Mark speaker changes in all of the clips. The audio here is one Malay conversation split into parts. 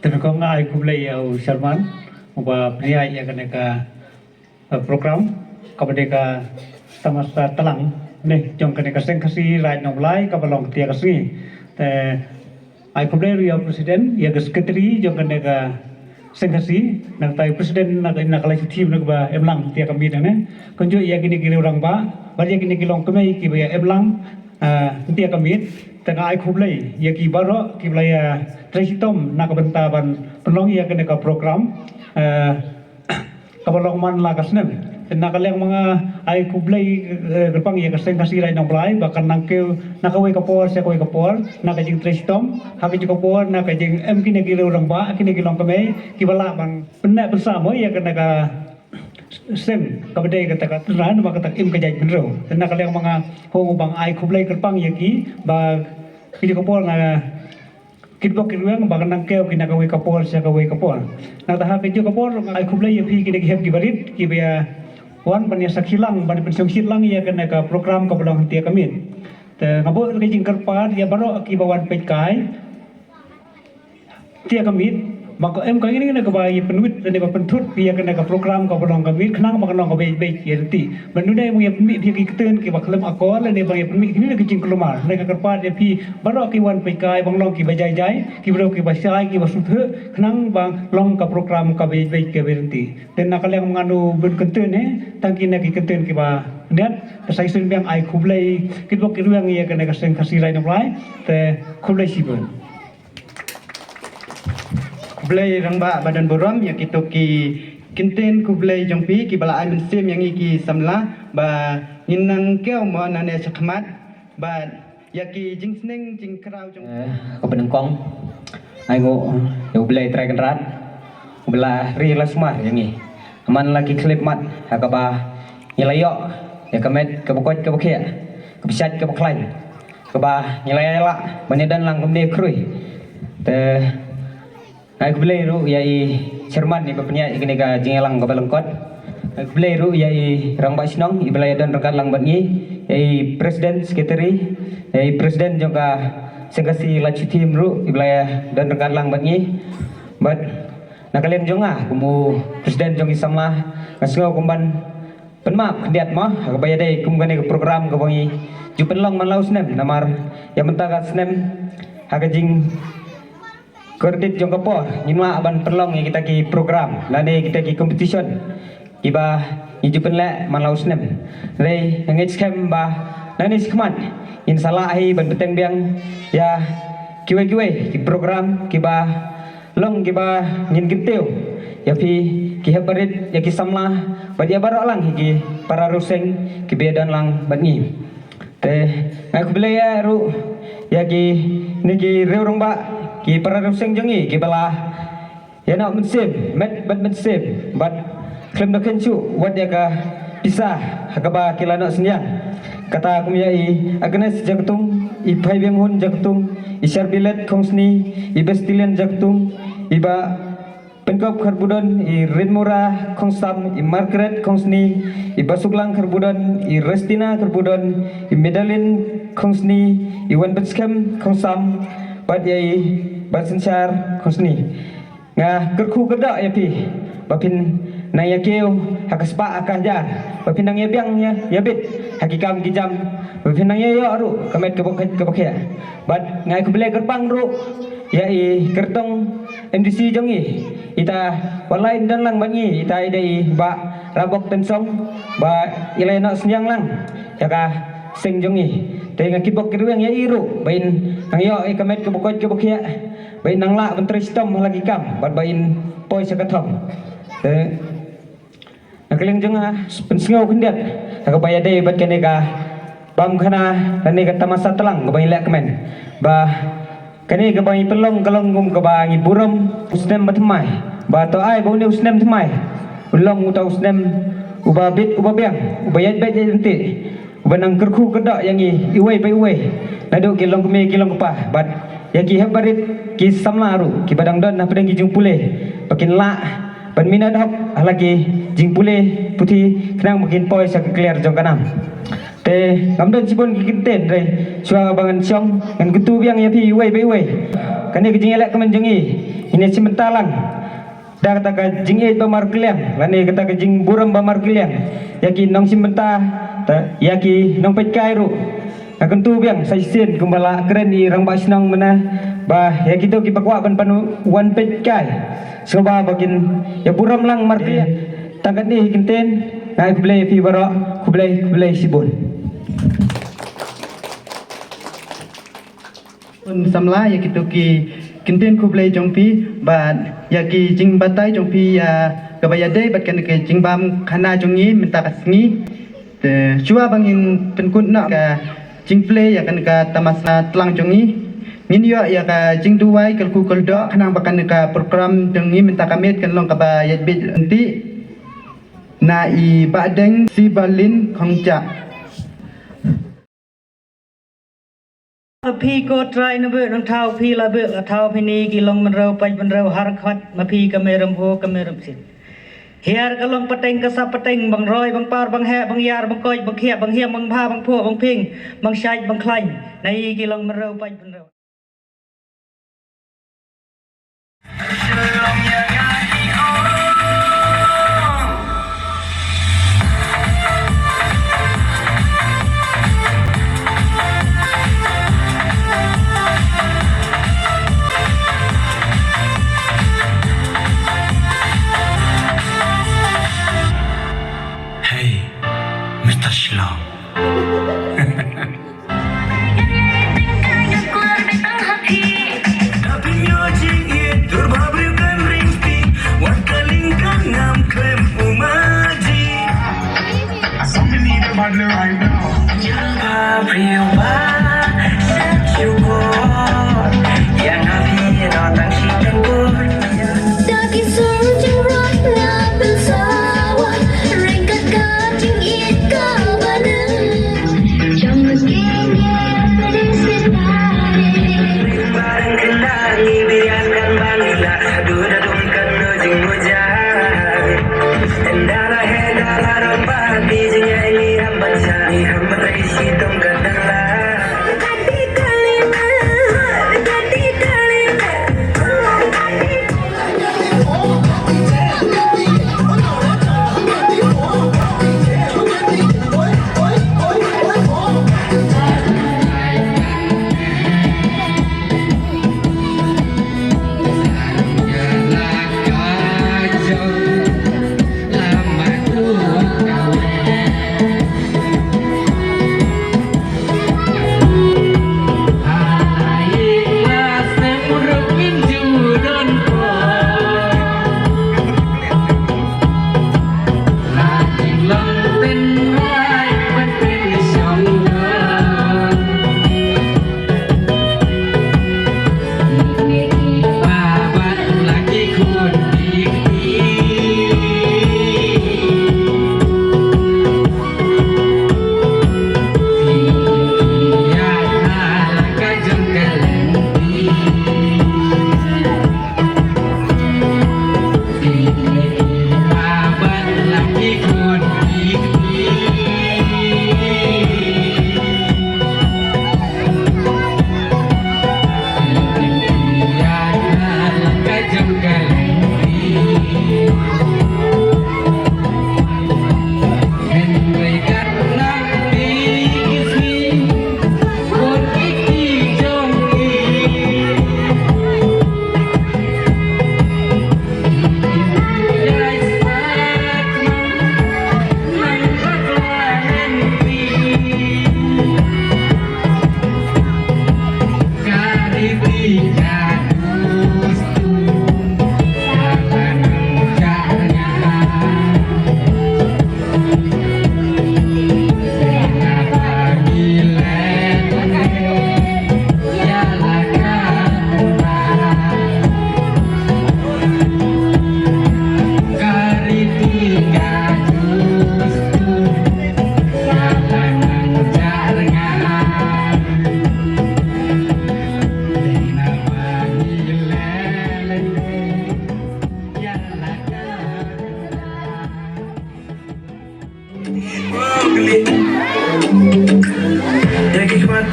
Speaker 1: Tenukong ay kublay au Sharman uba pria ya kaneka program kabadeka tamasta talang ne jong kaneka sengkasi right noblai kabalong tia kasi te ay kublay ya presiden ya sekretari jong kaneka sengkasi nang tai presiden nak legislatif nak ba emlang tia kami ne konjo ya kini kiri orang ba bari kini kilong kami ki ba emlang tia kami tengah ai kublai ya ki baro ki blaya tresitom nak bentaban penolong ya kena ka program kabalong man lakasnem nakaleng mga ai kublai gerpang ya kaseng kasih lain blai bahkan nangkeu nakawai kapor saya kawai kapor nakajing tresitom hakajing kapor nakajing kini kira orang ba kini kilong kami kibala bang benak bersama ya kena ka sem kabadai kata kata ran ba kata kajai benro nakaleng mga hong bang ai kublai gerpang ya ki ba kini kapor nga kitbok kirwang bagan nangkeu kina kawai kapor sia kawai kapor nak tahap kejo kapor ai kublai ya pi kina kihab kibarit kibaya wan ban ya sakilang ban pensong silang ya kena ka program ka belong tia kami te ngabo ke jingkar par ya baro kibawan pekai tia kami maka kau ini kena kebayi penuit dan apa pentut dia kena ke program kau belong kami kenang makan long kau baik ya nanti menunda yang punya pemik dia kiten ke baklem akor dan dia punya pemik ini lagi jingkar lemar mereka kerpat dia pi baru kiwan pekai bang long ki bajai jai ki baru ki basai ki basuthe kenang bang long ke program kau baik ke nanti dan nak yang menganu berkenten tangki nak kenten ki ba net saya sun biang ai kublai kitbok kiruang ya kena kaseng kasih lain apply te kublai sibun
Speaker 2: kublai rangba badan borom yang kita ki kinten kublai jongpi ki bala ai mensim yang iki samla ba inang keu mo nane sakmat ba yaki jingsneng jingkrau jong
Speaker 3: kepeneng kong ai ngo kublai trai kenrat bela rila smar yang ni aman lagi klip mat hakaba nyelayo ya kamet kebokot kebokia kebisat keboklain keba nyelayala menedan lang kemde krui te ai kublai ru yai cerman ni bapnya ikene ka jingelang ka balengkot ai kublai ru yai rangba sinong iblai dan rekan lang bat ni yai presiden sekretari yai presiden juga sengkasi lacu tim ru iblai dan rekan lang bat ni bat nakalian jonga kumu presiden jongi sama kasgo kumban penmap kendiat mah kabaya dai kumgane program ka bangi jupen long man laus nem namar yang mentaka snem hakajing kredit jong kapor nyima aban perlong yang kita ki program lane kita ki competition iba ijupen le manlaus nem rei ngej kem ba nani skman insalah ai ban peteng biang ya kiwe ki program kiba long kiba ngin giteu ya pi ki habarit ya ki samla badia barok lang ki para ruseng ki bedan lang bangi te aku belaya ru ya ki niki reurong ba ki para ruseng jongi ki bala ya nak mensim met bat mensim bat klem nak kencu wat ya ka pisah hakaba kila nak senyang kata kumyai agnes jagtung i phai biang hun jagtung i sharbilet khongsni i bestilen jagtung iba penkop kharbudon i rinmora khongsam i margaret khongsni i basuklang kharbudon i restina kharbudon i medalin khongsni i wan betskem khongsam bat yai basensyar khosni ngah kerku kedak ya pi bapin nang ya keu hakaspa akajar bapin nang ya biang ya bit hakikam kijam bapin nang ya yo ru kamet kebokya bat ngai kubele kerpang ru ya i kertong MDC jongi ita walain dan lang bangi ita idai ba rabok tensong ba ilai nak senyang lang ya ka sing jongi tengah kibok keruang ya iru bain nang yo i kamet kebokya bain nang la menteri sistem lagi kam bat bain poi sakathom nakeleng jonga pensengau kendiat akabaya dei bat keneka bam khana nane ka tamasa telang bain lek kemen ba kani ka bain pelong kalonggum ka bain buram usnem matmai ba to ai bau ne usnem tmai ulong utau usnem ubabit ubabiang ubayat bet nanti ubanang kerku kedak yang iwei pai iwei nadu kilong kemi kilong kepah bat yang ki habarit ki samlaru ki badang don na pedang ki jung puleh pakin la ban minat hok lagi jing puleh putih kenang makin poi sak clear jong kanam te ngamdon sibon ki kinten re sua bangan syong ngan getu biang ya pi wei bai wei kani ki jing elak kemen jengi ini simentalang dah kata ka jing e bamar kliang lani kata ka jing buram bamar kliang yaki nong simenta yaki nong pet kairu akan tu biang sai sen kumbala keren di rang ba sinang mana bah yaki tu ki pakwa ban panu wan pet kai soba bakin ya buram lang mar kliang tangkat ni kinten ngai kublai fi baro kublai sibun
Speaker 2: samla ya kitu ki kinten kublai jongpi bat ya ki jing batai jongpi ya kabaya dei bat kan ke jing bam khana jongi minta kasngi te chua bangin penkut nak ka jing play ya kan ka tamasa tlang jongi ngin yo ya ka jing duai kalku koldo khanang bakan ka program jongi minta kamet kan long ka ba ya bit nanti na I badeng si balin khongja
Speaker 4: พี่ก็ตรายนเบอร์น้องเท้าพี่ละเบอร์เท้าพี่นี้กิลงมันเราไปมันเราหารักขัดมาพี่ก็ไม่รำโพก็ไม่รำสิเฮียก็ลงปะเต็งก็ซับปะเต็งบางรอยบางปาร์บางแห่บางยาบางก้อยบางเขียบบางเฮียบางผ้าบางพวกบางเพ่งบางชายบางใครในกิลงมันเราไปมันเรา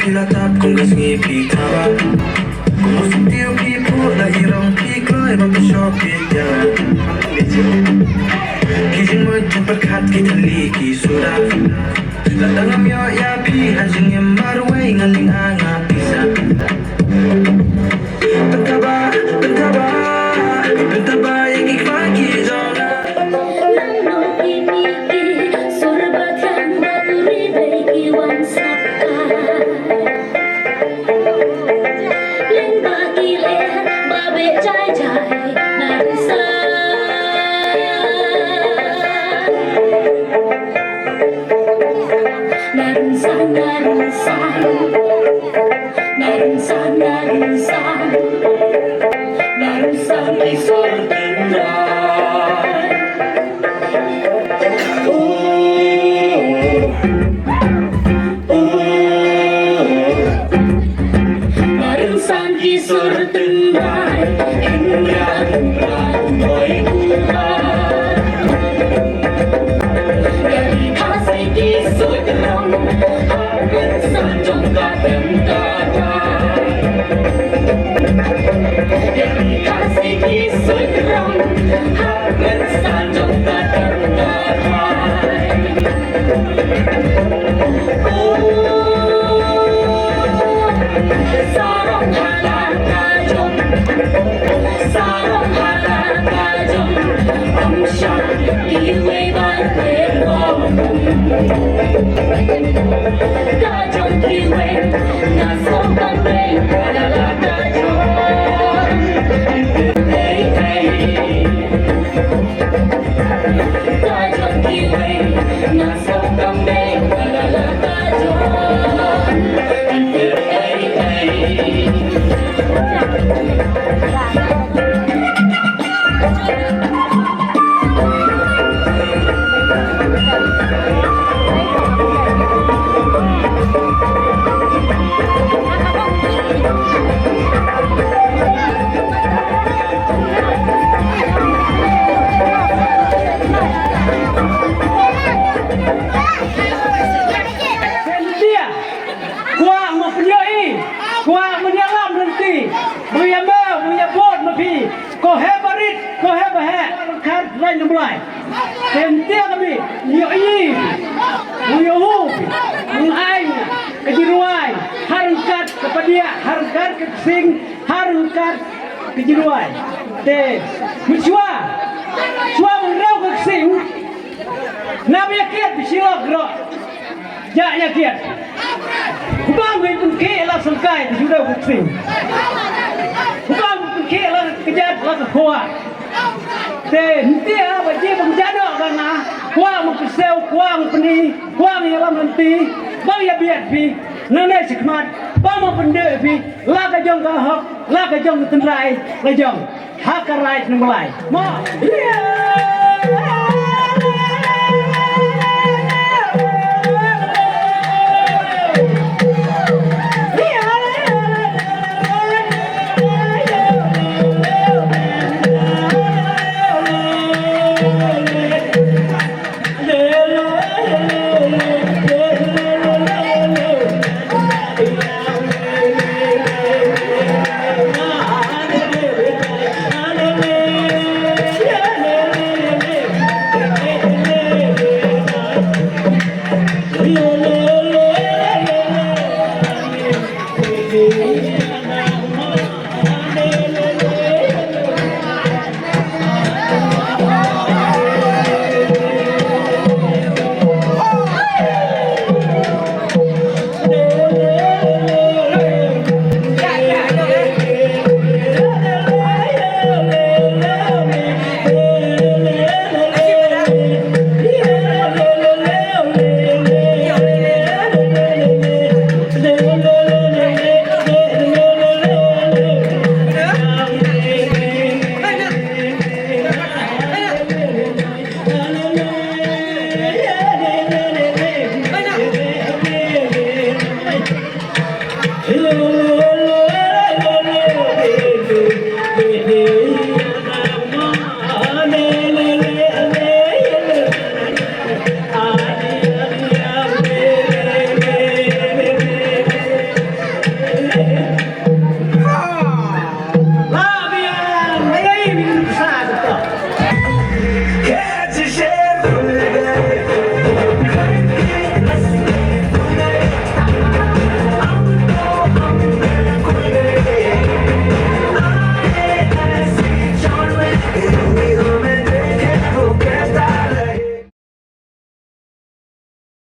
Speaker 5: Pilatap kung gasngi pitawa Kung musutil pipo la irong piklay bang shop ya kijing mo jumper khat ki thali ki sura la dangam yo ya pi hanjing em marway ngaling anga pisa bentaba bentaba bentaba ya ki faki jona
Speaker 4: Hakarai nomor lain. Mau?